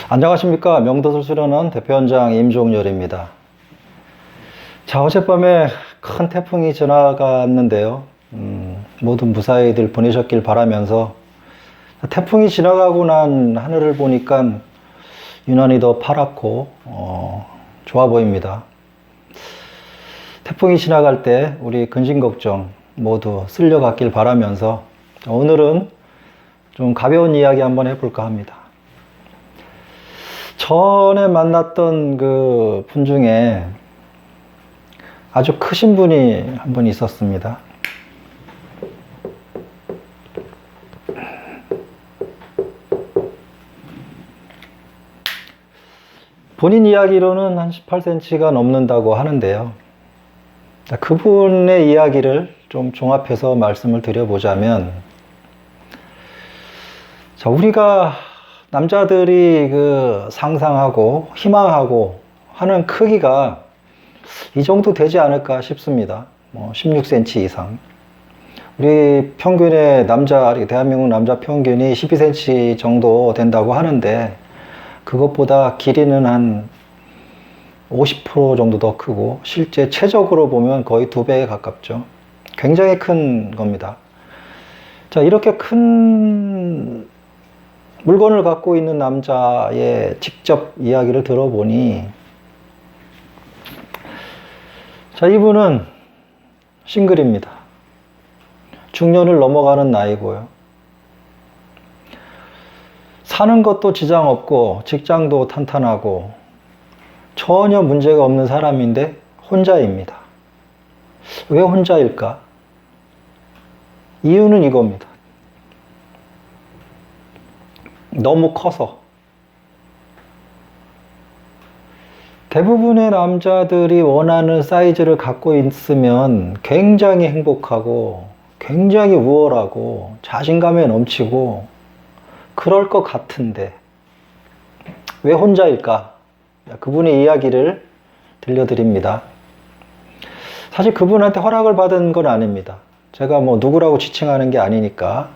안녕하십니까. 명도술 수련원 대표원장 임종열입니다. 자, 어젯밤에 큰 태풍이 지나갔는데요. 모든 무사히들 보내셨길 바라면서 태풍이 지나가고 난 하늘을 보니까 유난히 더 파랗고 좋아 보입니다. 태풍이 지나갈 때 우리 근심 걱정 모두 쓸려갔길 바라면서 오늘은 좀 가벼운 이야기 한번 해볼까 합니다. 전에 만났던 그 분 중에 아주 크신 분이 한 분 있었습니다. 본인 이야기로는 한 18cm가 넘는다고 하는데요. 그분의 이야기를 좀 종합해서 말씀을 드려보자면, 자, 우리가 남자들이 그 상상하고 희망하고 하는 크기가 이 정도 되지 않을까 싶습니다. 16cm 이상. 우리 평균의 대한민국 남자 평균이 12cm 정도 된다고 하는데, 그것보다 길이는 한 50% 정도 더 크고, 실제 체적으로 보면 거의 2배에 가깝죠. 굉장히 큰 겁니다. 자, 이렇게 큰 물건을 갖고 있는 남자의 직접 이야기를 들어보니, 자, 이분은 싱글입니다. 중년을 넘어가는 나이고요. 사는 것도 지장 없고 직장도 탄탄하고 전혀 문제가 없는 사람인데 혼자입니다. 왜 혼자일까? 이유는 이겁니다. 너무 커서. 대부분의 남자들이 원하는 사이즈를 갖고 있으면 굉장히 행복하고 굉장히 우월하고 자신감에 넘치고 그럴 것 같은데 왜 혼자일까? 그분의 이야기를 들려드립니다. 사실 그분한테 허락을 받은 건 아닙니다. 제가 누구라고 지칭하는 게 아니니까.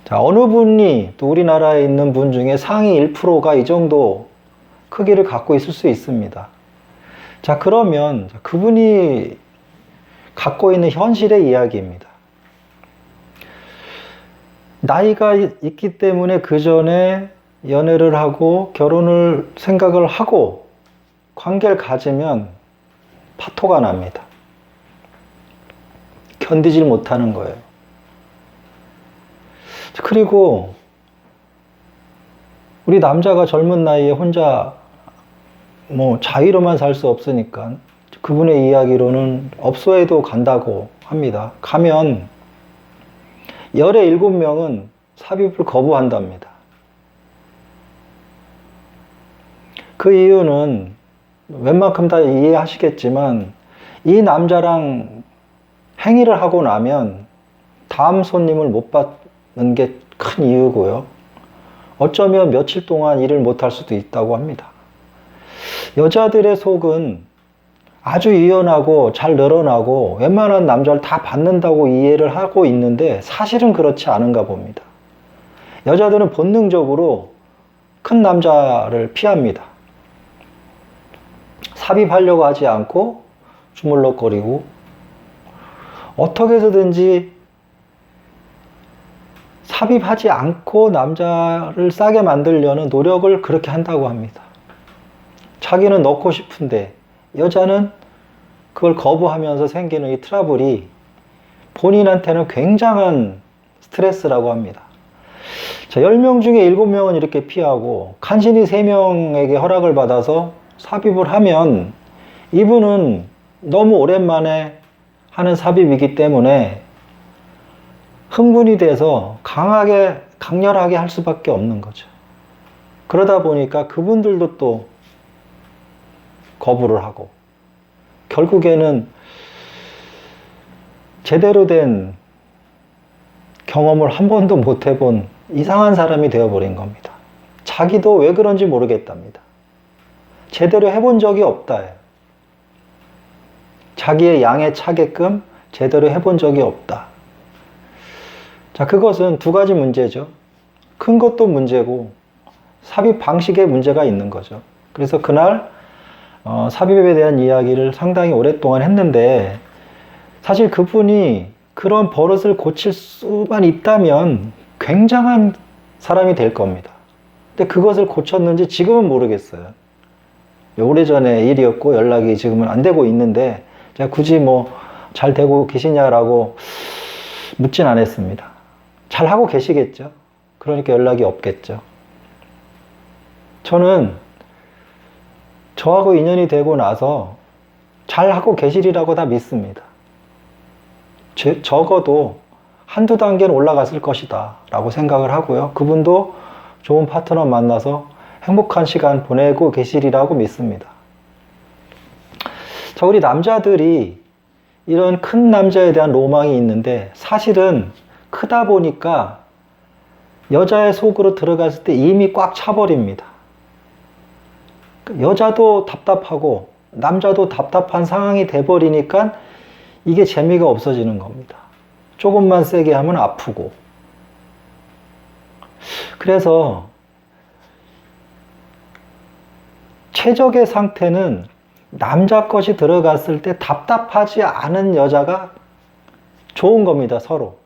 자, 어느 분이 또 우리나라에 있는 분 중에 상위 1%가 이 정도 크기를 갖고 있을 수 있습니다. 자, 그러면 그분이 갖고 있는 현실의 이야기입니다. 나이가 있기 때문에 그 전에 연애를 하고 결혼을 생각을 하고 관계를 가지면 파토가 납니다. 견디질 못하는 거예요. 그리고 우리 남자가 젊은 나이에 혼자 자유로만 살 수 없으니까 그분의 이야기로는 업소에도 간다고 합니다. 가면 열의 7명은 삽입을 거부한답니다. 그 이유는 웬만큼 다 이해하시겠지만 이 남자랑 행위를 하고 나면 다음 손님을 못 받는 게 큰 이유고요. 어쩌면 며칠 동안 일을 못할 수도 있다고 합니다. 여자들의 속은 아주 유연하고 잘 늘어나고 웬만한 남자를 다 받는다고 이해를 하고 있는데 사실은 그렇지 않은가 봅니다. 여자들은 본능적으로 큰 남자를 피합니다. 삽입하려고 하지 않고 주물럭거리고 어떻게 해서든지 삽입하지 않고 남자를 싸게 만들려는 노력을 그렇게 한다고 합니다. 자기는 넣고 싶은데 여자는 그걸 거부하면서 생기는 이 트러블이 본인한테는 굉장한 스트레스라고 합니다. 자, 10명 중에 7명은 이렇게 피하고 간신히 3명에게 허락을 받아서 삽입을 하면 이분은 너무 오랜만에 하는 삽입이기 때문에 흥분이 돼서 강렬하게 할 수밖에 없는 거죠. 그러다 보니까 그분들도 또 거부를 하고 결국에는 제대로 된 경험을 한 번도 못 해본 이상한 사람이 되어버린 겁니다. 자기도 왜 그런지 모르겠답니다. 제대로 해본 적이 없다. 자기의 양에 차게끔 제대로 해본 적이 없다. 자, 그것은 두 가지 문제죠. 큰 것도 문제고 삽입 방식에 문제가 있는 거죠. 그래서 그날 삽입에 대한 이야기를 상당히 오랫동안 했는데, 사실 그분이 그런 버릇을 고칠 수만 있다면 굉장한 사람이 될 겁니다. 근데 그것을 고쳤는지 지금은 모르겠어요. 오래전의 일이었고 연락이 지금은 안 되고 있는데, 제가 굳이 뭐 잘 되고 계시냐라고 묻진 않았습니다. 잘 하고 계시겠죠. 그러니까 연락이 없겠죠. 저는 저하고 인연이 되고 나서 잘 하고 계시리라고 다 믿습니다. 적어도 한두 단계는 올라갔을 것이다 라고 생각을 하고요. 그분도 좋은 파트너 만나서 행복한 시간 보내고 계시리라고 믿습니다. 자, 우리 남자들이 이런 큰 남자에 대한 로망이 있는데, 사실은 크다 보니까 여자의 속으로 들어갔을 때 이미 꽉 차버립니다. 여자도 답답하고 남자도 답답한 상황이 돼버리니까 이게 재미가 없어지는 겁니다. 조금만 세게 하면 아프고. 그래서 최적의 상태는 남자 것이 들어갔을 때 답답하지 않은 여자가 좋은 겁니다, 서로.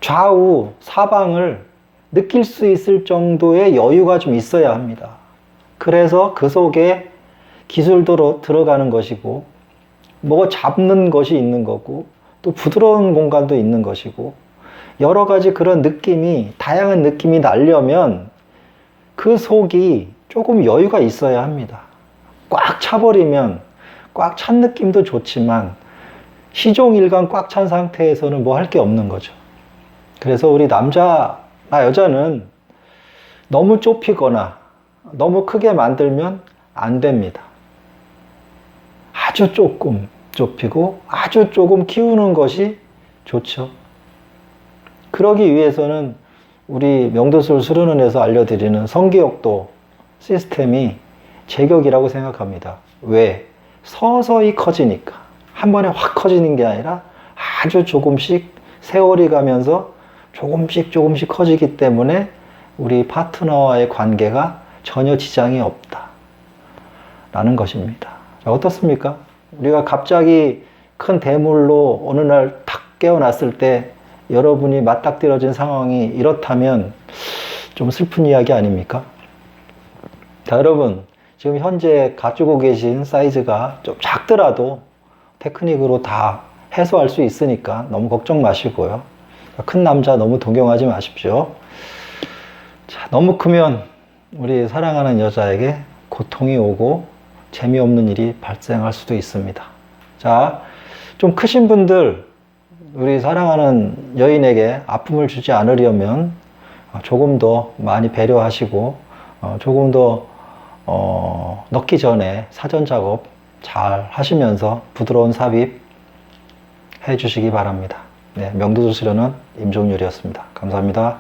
좌우, 사방을 느낄 수 있을 정도의 여유가 좀 있어야 합니다. 그래서 그 속에 기술도 들어가는 것이고, 뭐 잡는 것이 있는 거고, 또 부드러운 공간도 있는 것이고, 여러 가지 그런 느낌이, 다양한 느낌이 나려면 그 속이 조금 여유가 있어야 합니다. 꽉 차버리면 꽉 찬 느낌도 좋지만 시종일관 꽉 찬 상태에서는 뭐 할 게 없는 거죠. 그래서 우리 남자나 여자는 너무 좁히거나 너무 크게 만들면 안 됩니다. 아주 조금 좁히고 아주 조금 키우는 것이 좋죠. 그러기 위해서는 우리 명도술 수련원에서 알려드리는 성기역도 시스템이 제격이라고 생각합니다. 왜? 서서히 커지니까. 한 번에 확 커지는 게 아니라 아주 조금씩 세월이 가면서 조금씩 커지기 때문에 우리 파트너와의 관계가 전혀 지장이 없다 라는 것입니다. 자, 어떻습니까? 우리가 갑자기 큰 대물로 어느 날 탁 깨어났을 때 여러분이 맞닥뜨려진 상황이 이렇다면 좀 슬픈 이야기 아닙니까? 자, 여러분, 지금 현재 가지고 계신 사이즈가 좀 작더라도 테크닉으로 다 해소할 수 있으니까 너무 걱정 마시고요. 큰 남자 너무 동경하지 마십시오. 자, 너무 크면 우리 사랑하는 여자에게 고통이 오고 재미없는 일이 발생할 수도 있습니다. 자, 좀 크신 분들, 우리 사랑하는 여인에게 아픔을 주지 않으려면 조금 더 많이 배려하시고 조금 더 넣기 전에 사전 작업 잘 하시면서 부드러운 삽입 해 주시기 바랍니다. 네, 명도술 수련원 임종률이었습니다. 감사합니다.